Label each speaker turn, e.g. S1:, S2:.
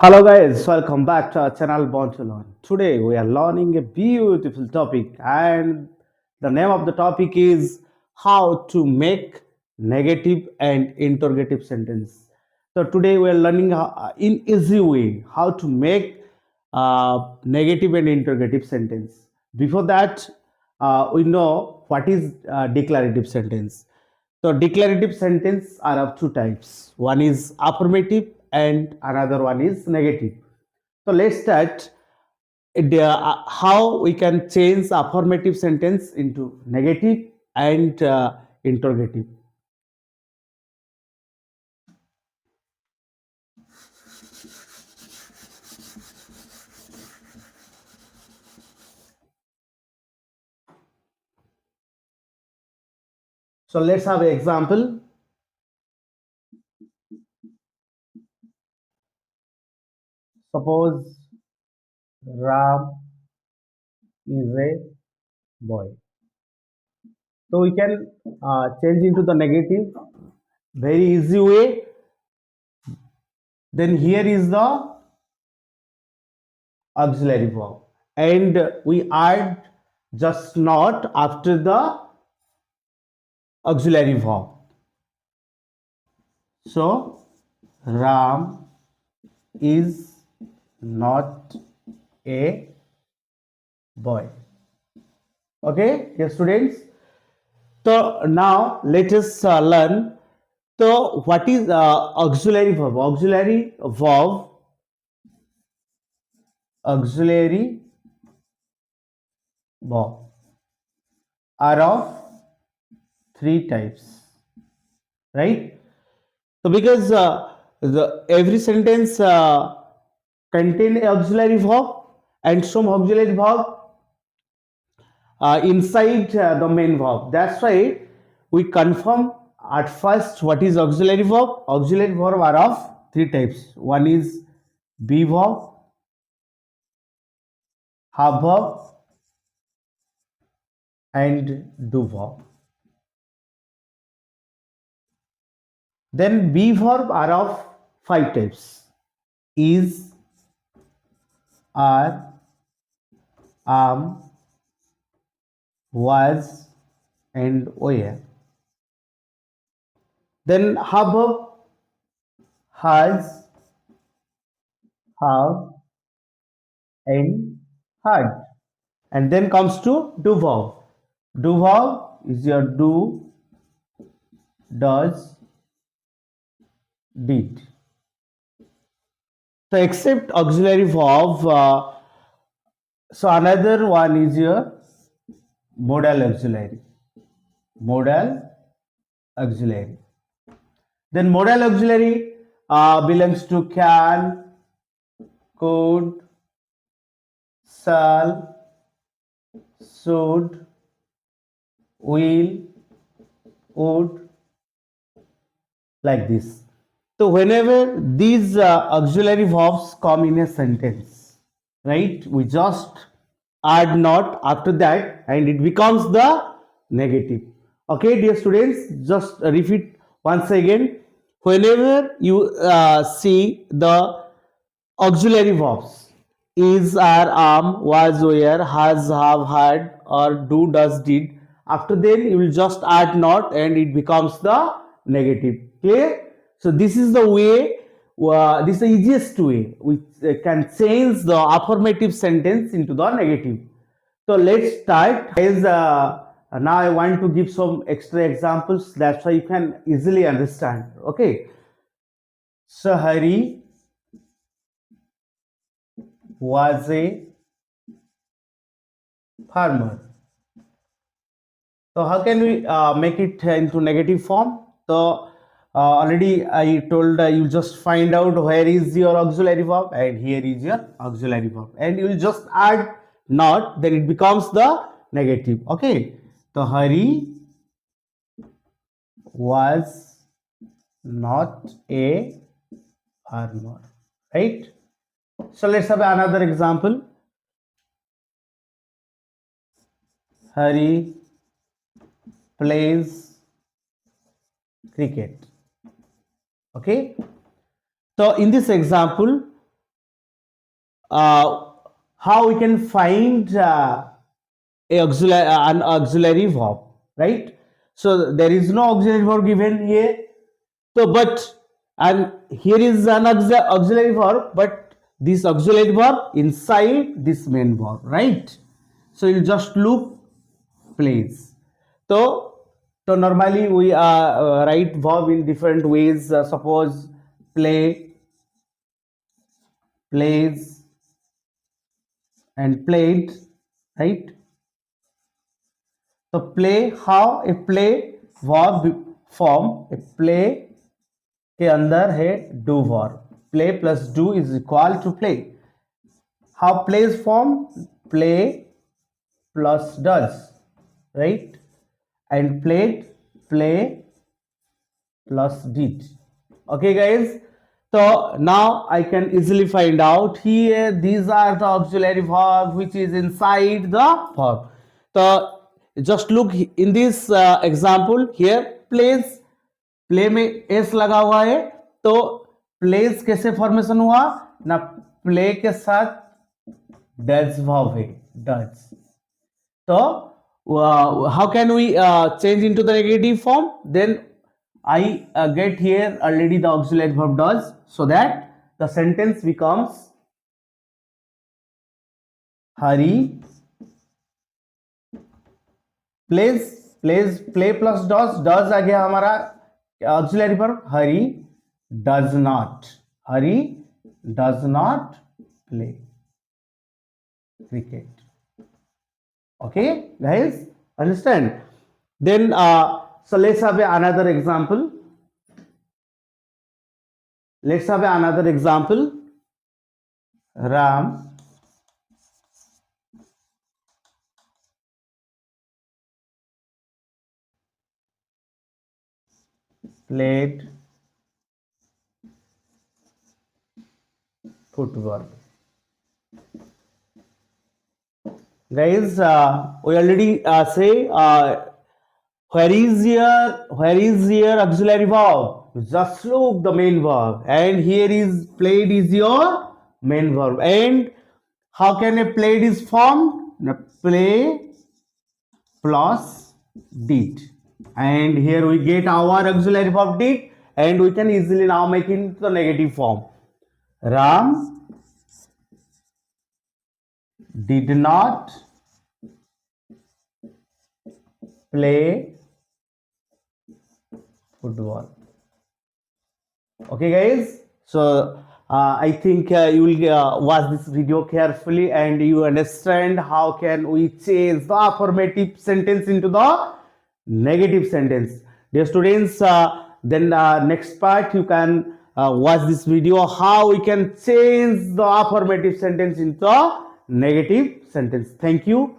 S1: Hello guys, welcome back to our channel Born to Learn. Today we are learning a beautiful topic and the name of the topic is how to make negative and interrogative sentence. So today we are learning in easy way how to make negative and interrogative sentence. Before that, we know what is declarative sentence. So declarative sentence are of two types. One is affirmative and another one is negative. So let's start how we can change affirmative sentence into negative and interrogative. So let's have an example. Suppose Ram is a boy. So we can change into the negative very easy way. Then here is the auxiliary verb and we add just not after the auxiliary verb. So Ram is not a boy. Okay, yes, students. So now let us learn. So what is auxiliary verb? Auxiliary verb are of three types, right? So because the every sentence contain auxiliary verb and some auxiliary verb inside the main verb. That's why we confirm at first what is auxiliary verb. Auxiliary verb are of three types. One is be verb, have verb, and do verb. Then be verb are of five types: is, are, am, was, and were. Then have verb has, have, and had. And then comes to do verb. Do verb is your do, does, did. So except auxiliary verb, so another one is your modal auxiliary. Modal auxiliary. Then modal auxiliary belongs to can, could, shall, should, will, would, like this. So whenever these auxiliary verbs come in a sentence, right, we just add not after that and it becomes the negative. Okay, dear students, just repeat once again. Whenever you see the auxiliary verbs is, are, am, was, were, has, have, had, or do, does, did. After then, you will just add not and it becomes the negative. Clear? So this is the way. This is the easiest way we can change the affirmative sentence into the negative. So let's start. Guys, now I want to give some extra examples. That's why you can easily understand. Okay. Sahari was a farmer. So how can we make it into negative form? So already I told you just find out where is your auxiliary verb and here is your auxiliary verb and you will just add not, then it becomes the negative. Okay. So Hari was not a farmer, right? So let's have another example. Hari plays cricket. Okay. So in this example, how we can find an auxiliary verb, right? So there is no auxiliary verb given here. So, but and here is an auxiliary verb, but this auxiliary verb inside this main verb, right? So you just look plays. So, so normally we write verb in different ways. Suppose play, plays, and played, right? So play, how a play verb form, a play के अंदर है do verb. Play plus do is equal to play. How plays form? Play plus does, right? And played, play plus did. Okay, guys. So now I can easily find out here. These are the auxiliary verb which is inside the verb. So just look in this example here. Plays, play में S लगा हुआ है, तो place कैसे formation हुआ ना, play के साथ डज वर्ब है, does. So how can we change into the negative form? Then I get here already the auxiliary verb does, so that the sentence becomes Hari plays, play plus does आ गया हमारा auxiliary verb. Hari does not play cricket. Okay, guys, understand? Then so let's have another example. Ram played football. Guys, we already say where is your auxiliary verb? Just look the main verb, and here is played is your main verb. And how can a played is formed? The play plus did, and here we get our auxiliary verb did, and we can easily now make it into the negative form. Ram did not play football. Okay, guys, so I think you will watch this video carefully and you understand how can we change the affirmative sentence into the negative sentence. Dear students, then next part you can watch this video how we can change the affirmative sentence into the negative sentence. Thank you.